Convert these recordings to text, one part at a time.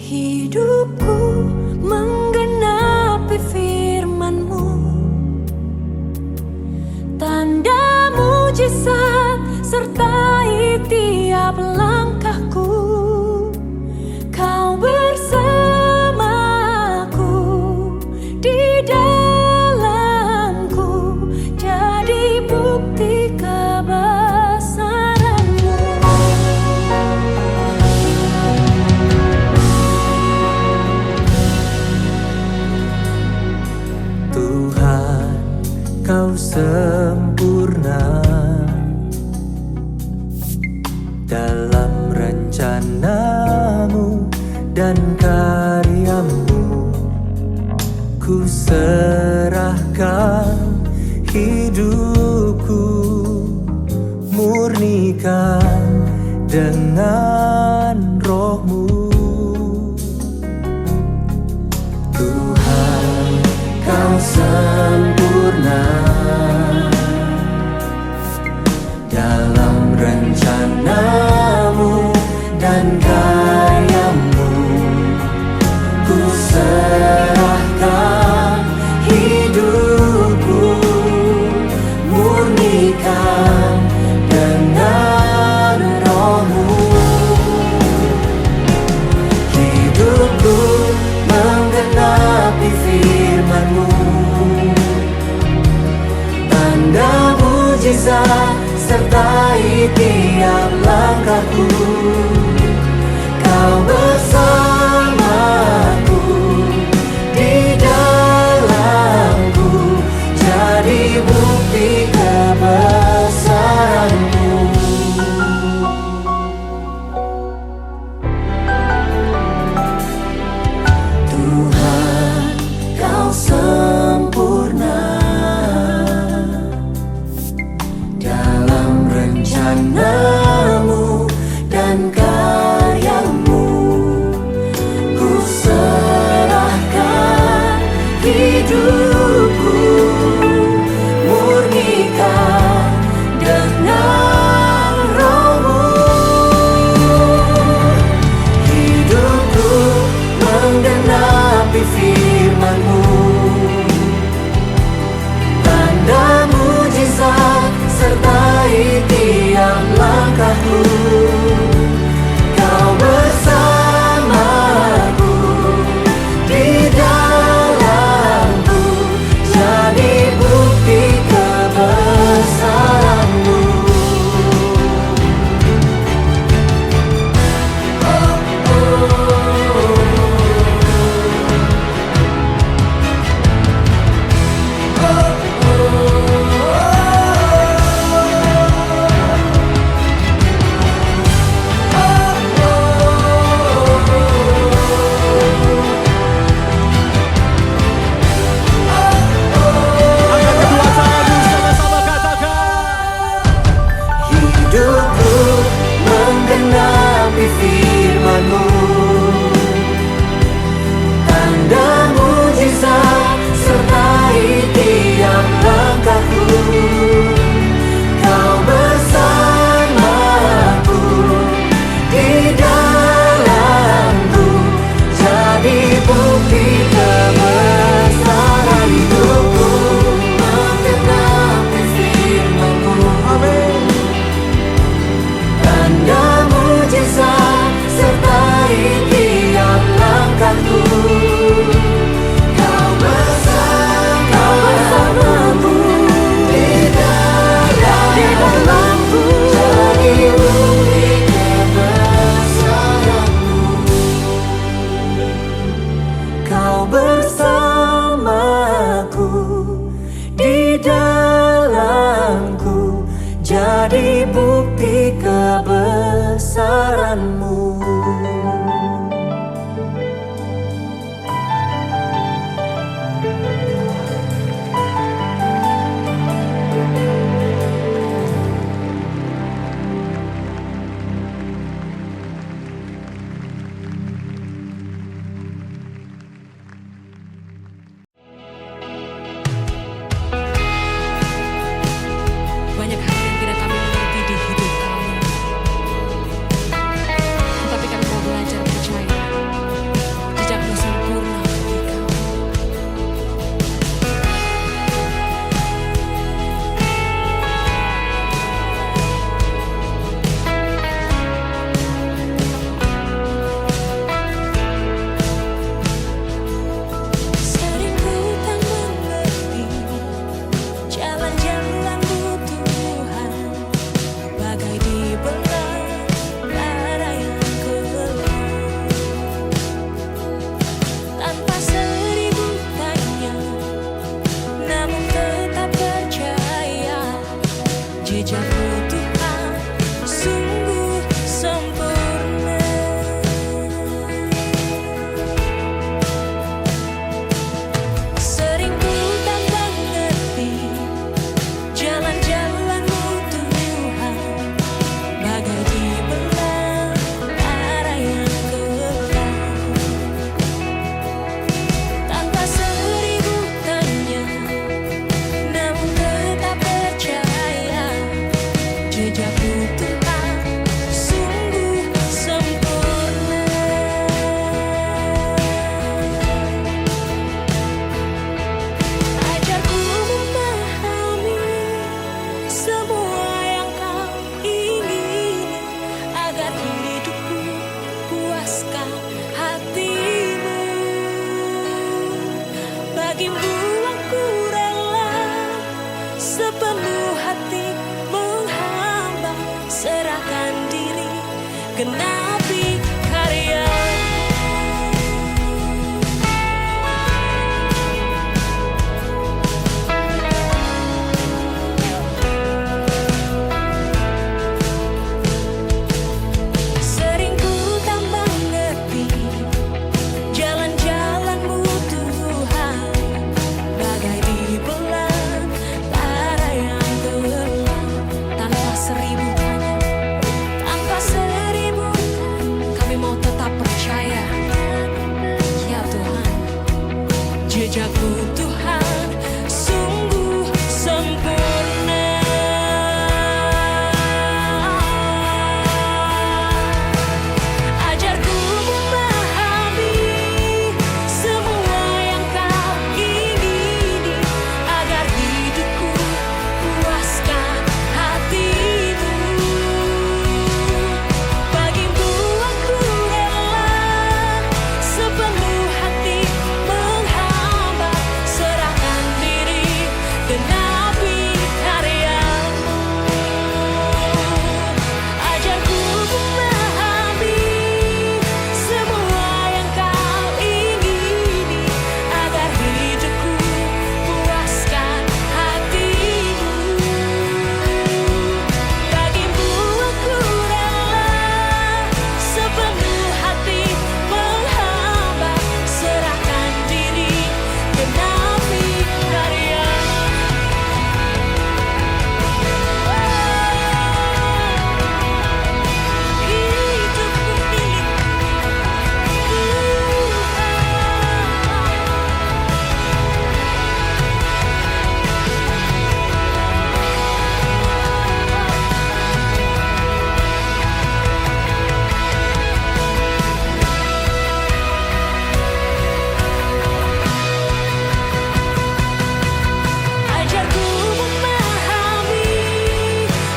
Hidupku menggenapi firman-Mu, tanda mujizat sertai tiap langkahku. Kau bersamaku, di dalamku, jadi bukti kebesaran-Mu. Tuhan, Kau sempurna dalam rencana-Mu dan karya-Mu. Ku serahkan hidupku, murnikan dengan Roh-Mu. Tuhan, Kau sempurna dalam rencana-Mu dan karya-Mu. Ku serahkan hidupku, murnikan dengan Roh-Mu. Hidupku menggenapi firman-Mu, tanda mujizat sertai tiap langkahku. Kau bersamaku, di dalamku, jadi bukti kebesaran-Mu. Tuhan, Kau sempurna dalam rencana-Mu dan karya-Mu. Ku serahkan hidupku, murnikan dengan Roh-Mu. Hidupku menggenapi firman-Mu, tanda mujizat sertai tiap langkahku. Kau bersamaku, di dalamku, jadi bukti kebesaran-Mu. Hidupku menggenapi firman-Mu, tanda mujizat sertai tiap langkahku. Kau bersamaku, di dalamku, jadi bukti kebesaran. Hidupku menggenapi firman-Mu, amin, tanda mujizat sertai tiap langkahku. Kau bersamaku, di dalamku, jadi bukti kebesaran-Mu. Kau bersamaku, di dalamku, jadi bukti kebesaran-Mu. Banyak hal yang tidak kami mengerti di hidup kami. Jejakku Tuhan sungguh sempurna. Sering ku tak mengerti jalan-jalan-Mu Tuhan, bagai dibelah arah yang gelap. Tanpa seribu tanya, namun tetap percaya, jejakku Tuhan sungguh sempurna. Ajarku memahami semua yang Kau ingini, agar hidupku puaskan hati-Mu. Bagimu aku rela sepenuh hati menghamba, serahkan diri, genapi karya. Sering ku tak mengerti jalan-jalan-Mu Tuhan, bagai dibelah lara yang gelap. Tanpa seribu tanya, tanpa seribu kami mau tetap percaya, ya Tuhan, jejakku Tuhan sungguh sempurna. Ajarku memahami semua yang Kau ingini, agar hidupku puaskan hati-Mu. Bagimu aku rela sepenuh hati menghamba, serahkan diri, genapi karya-Mu. Ajarku memahami semua yang Kau ingini, agar hidupku puaskan hati-Mu. Bagimu aku rela sepenuh hati menghamba, serahkan diri, genapi karya-Mu. Hidupku milik-Mu. Ajarku memahami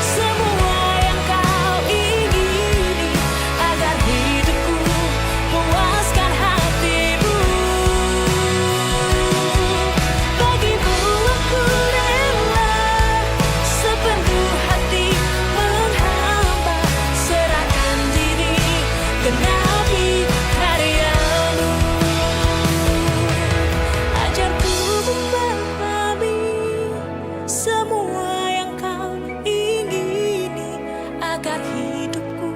semua yang Kau ingini, agar hidupku puaskan hati-Mu. Bagimu aku rela sepenuh hati menghamba, serahkan diri, genapi karya-Mu. Ajarku memahami semua yang Kau ingini, agar hidupku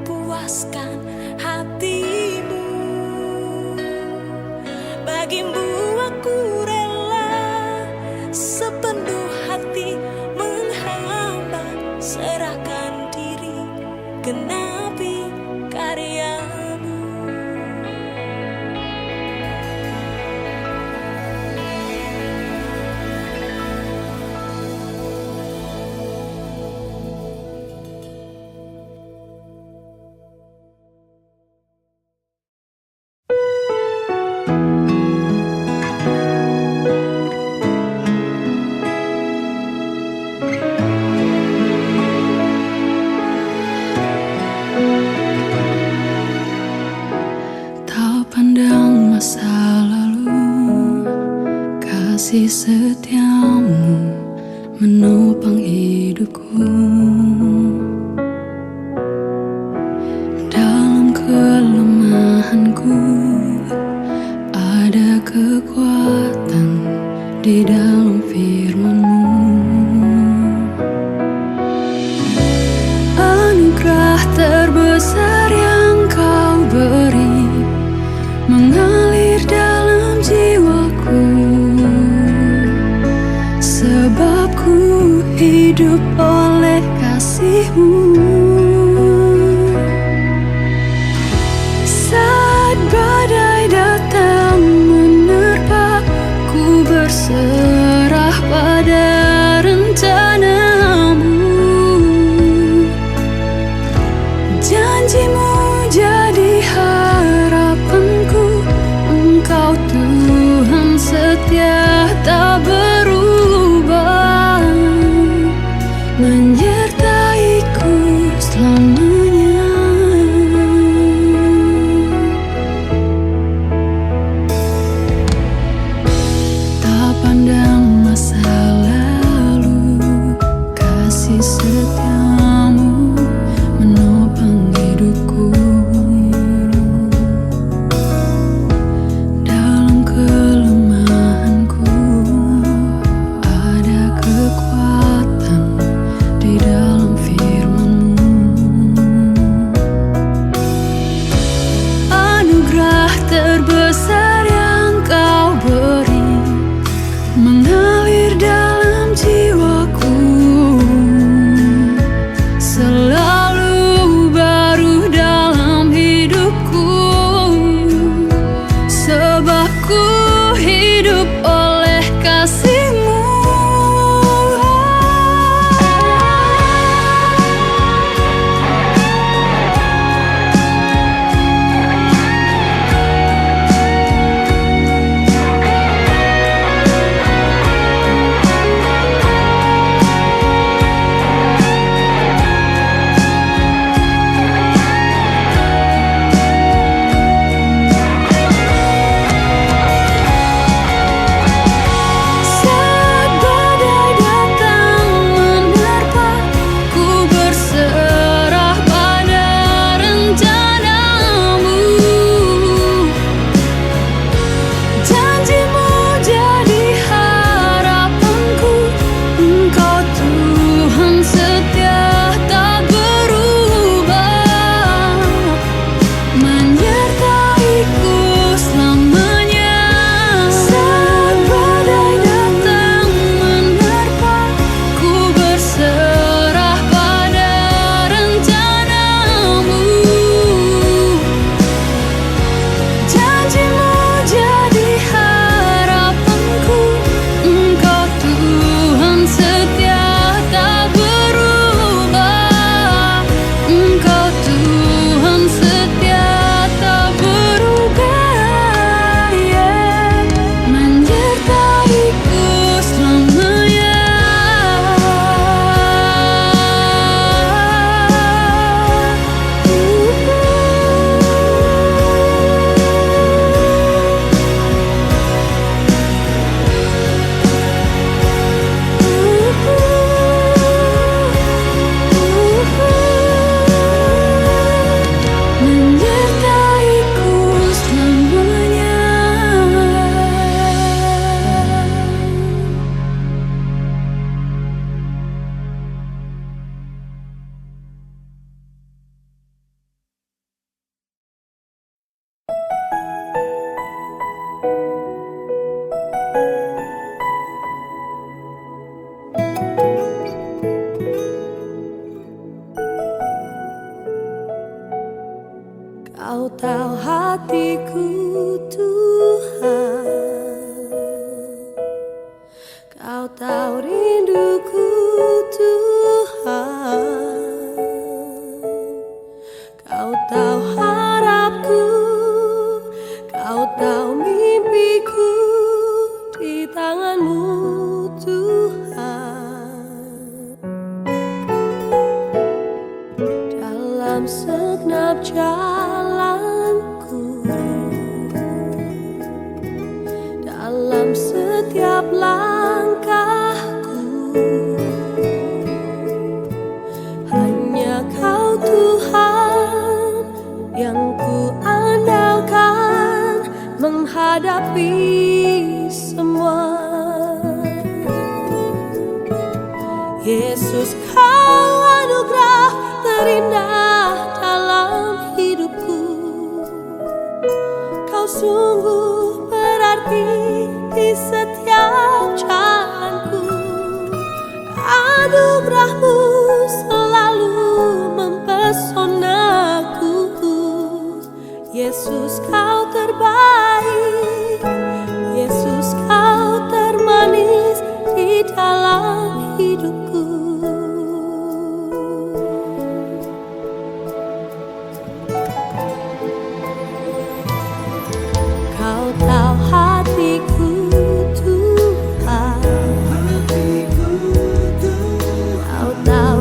puaskan hati-Mu. Bagimu aku rela sepenuh hati menghamba, serahkan diri, genapi karya-Mu. kasih setiamu menopang hidupku. Dalam kelemahanku ada kekuatan di dalam firman-Mu. hidup oleh kasih-Mu. Saat badai datang menerpa, ku berserah pada rencana-Mu. Janji-Mu jadi harapanku, Engkau Tuhan setia tak berubah, menyertaiku selamanya. Tak pandang masa lalu, kasih setia-Mu menopang hidupku. Dalam kelemahanku ada kekuatan di dalam firman-Mu. Anugerah terbesar yang Kau beri mengalir dalam jiwaku, selalu baru dalam hidupku, sebab ku hidup oleh kasih-Mu. Saat badai datang menerpa, ku berserah pada rencana-Mu. Janji-Mu jadi harapanku, Engkau Tuhan setia tak berubah, menyertaiku selamanya. Saat badai datang menerpa, ku berserah pada rencana-Mu. Janji-Mu jadi harapanku, Engkau Tuhan setia tak berubah, Engkau Tuhan setia tak berubah, menyertaiku selamanya. Menyertaiku selamanya. Kau tahu hatiku, Tuhan. Kau tahu rinduku, Tuhan. Kau tahu harapku, Kau tahu mimpiku di tangan-Mu, Tuhan. Dalam segenap jalanku, dalam setiap langkahku, hanya Kau Tuhan yang ku andalkan menghadapi semua. Yesus, Kau anugerah terindah dalam hidupku. Kau sungguh berarti di setiap jalanku. Anugerah anugerahmu selalu mempesonaku. Yesus, kau terbaik, Yesus, kau termanis di dalam hidupku. Kau tahu hatiku, Tuhan. Kau tahu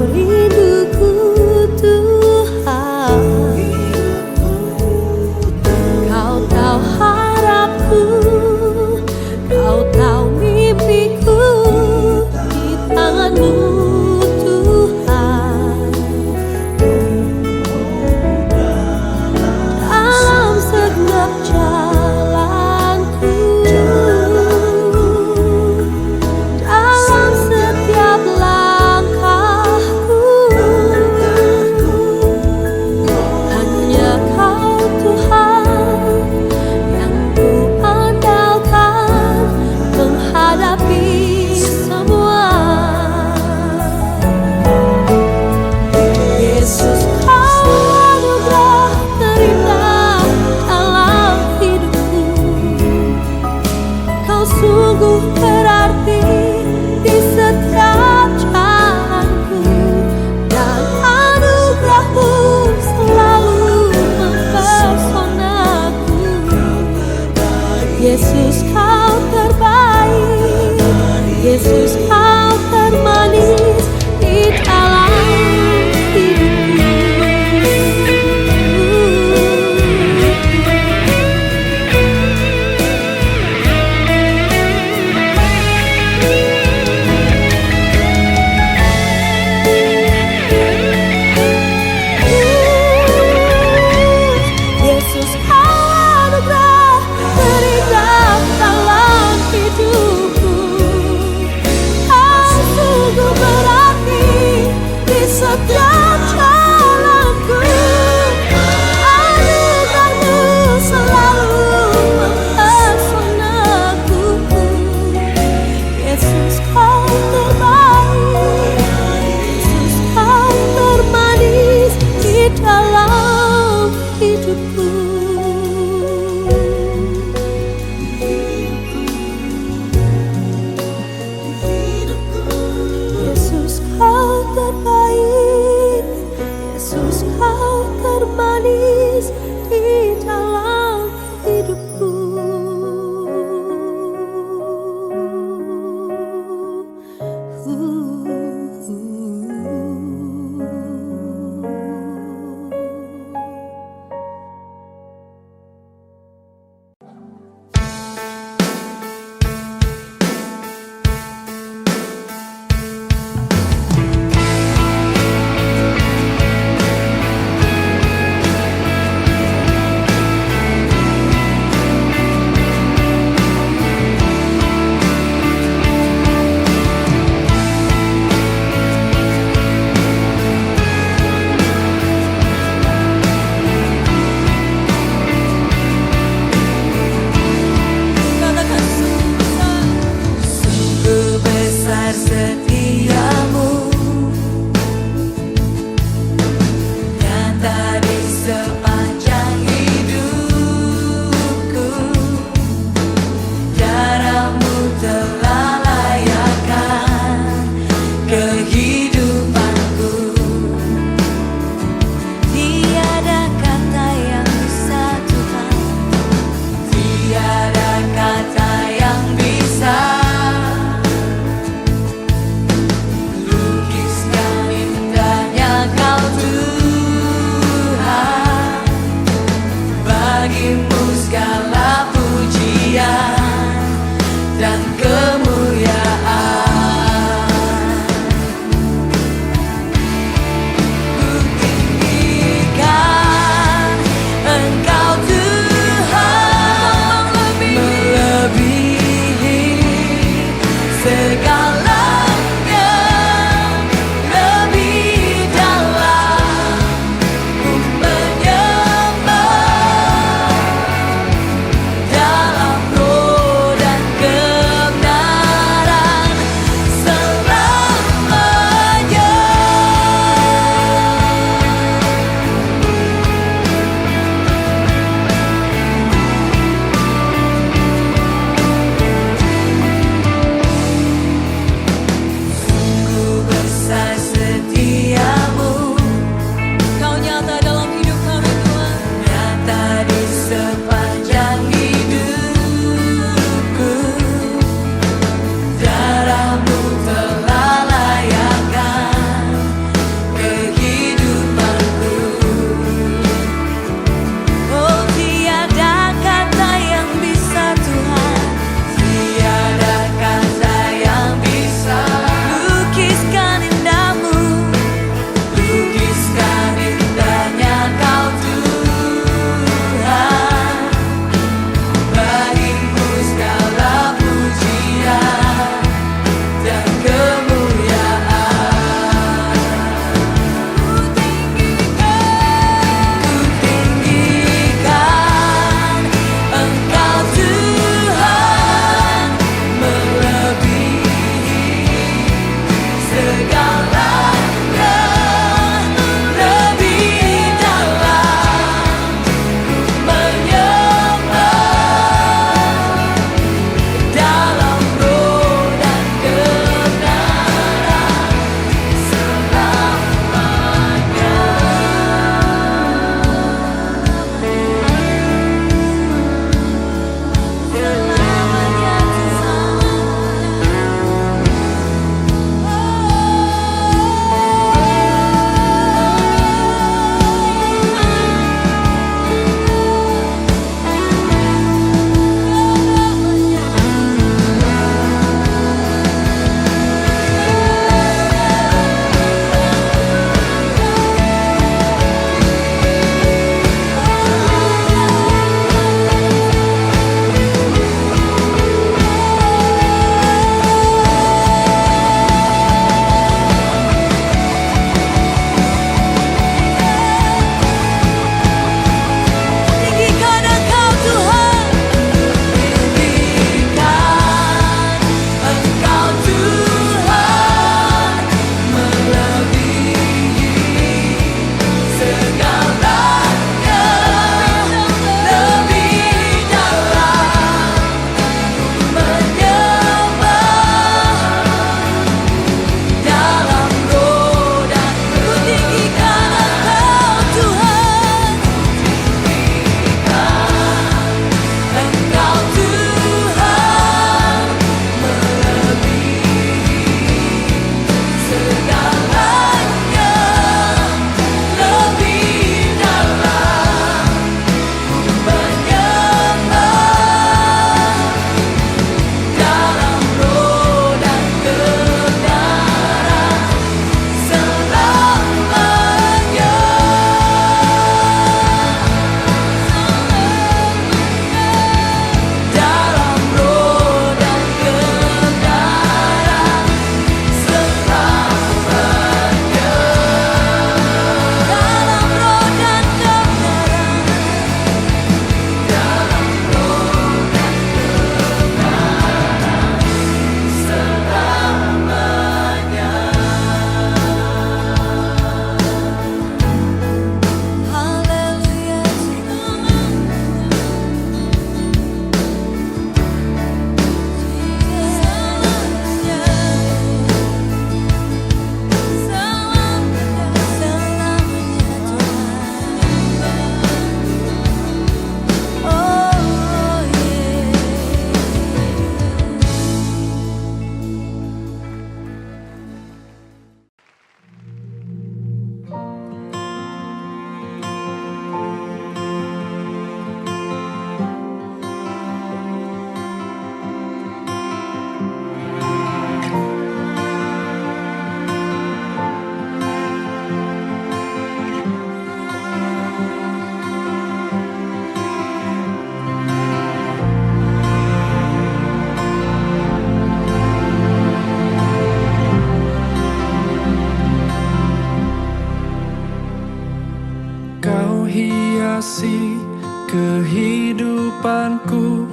hiasi kehidupanku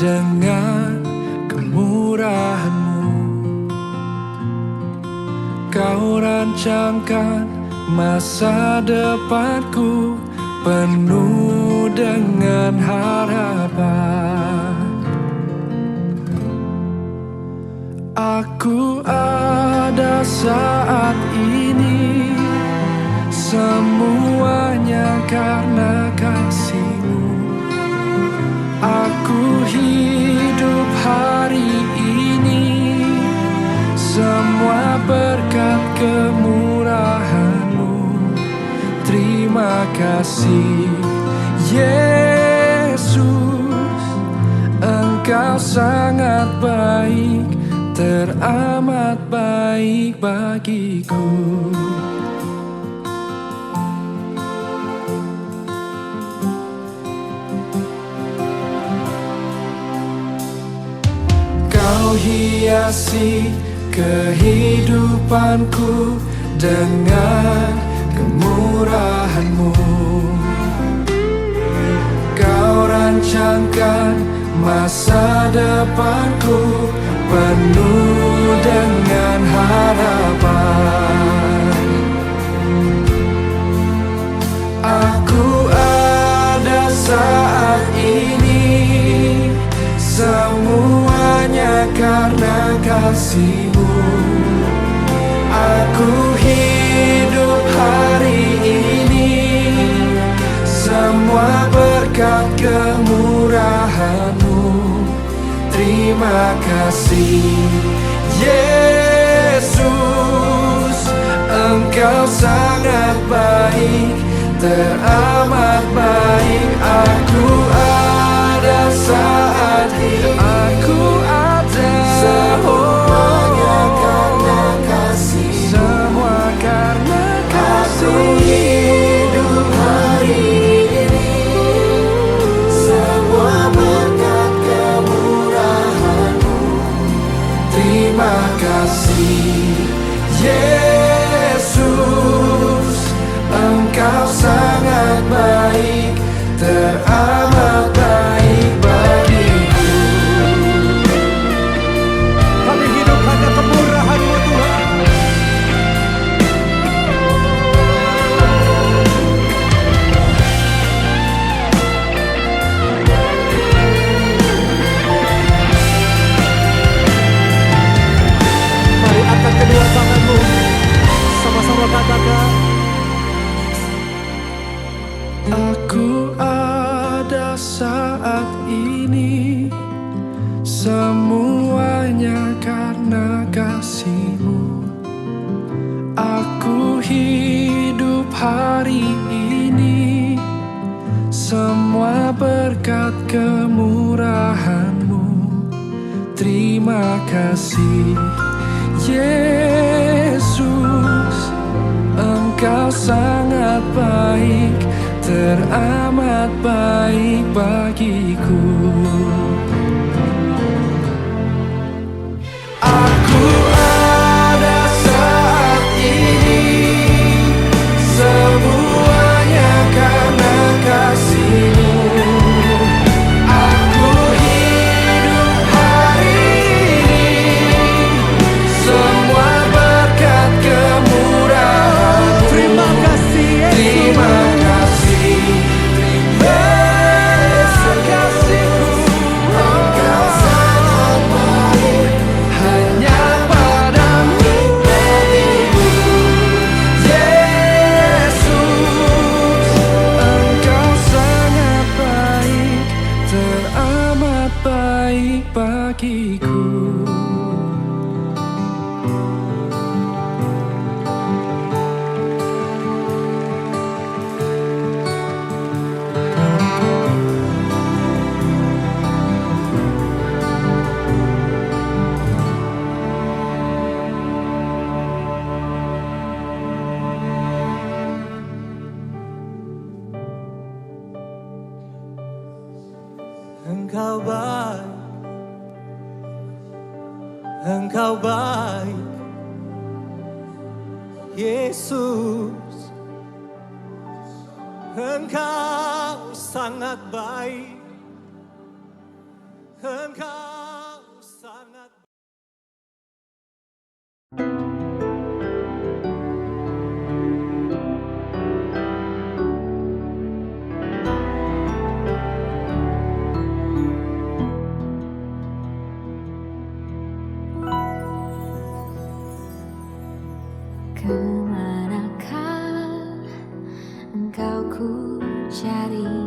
dengan kemurahan-Mu. Kau rancangkan masa depanku penuh dengan harapan. Aku ada saat ini, semuanya karena kasih-Mu. Aku hidup hari ini, semua berkat kemurahan-Mu. Terima kasih Yesus, Engkau sangat baik, teramat baik bagiku. Kau hiasi kehidupanku dengan kemurahan-Mu. Kau rancangkan masa depanku penuh dengan harapan. Aku ada saat ini, semuanya karena kasih-Mu. Aku hidup hari ini, semua berkat kemurahan-Mu. Terima kasih Yesus, Engkau sangat baik, teramat baik. Aku ada saat ini, aku ada, semuanya karena kasih, semua karena kasih. Aku hidup hari ini, semua berkat kemurahan-Mu. Terima kasih Yesus, Engkau sangat baik, teramat baik bagiku. Kami hidup hanya kemurahan-Mu Tuhan. Mari angkat kedua tanganmu, sama-sama katakan. Aku ada saat ini, semuanya karena kasih-Mu. Aku hidup hari ini, semua berkat kemurahan-Mu. Terima kasih Yesus, Engkau sangat baik, teramat baik bagiku. Aku ada saat ini, semuanya karena kasih-Mu. Aku hidup hari ini, semua berkat kemurahan-Mu. Terima kasih Yesus. Terima kasih kasih-Mu. Engkau sangat baik, hanya padamu bagiku. Yesus, Engkau sangat baik, teramat baik bagiku. Engkau baik, Engkau baik, Yesus, Engkau sangat baik, Engkau sangat baik. Kemanakah engkau ku cari?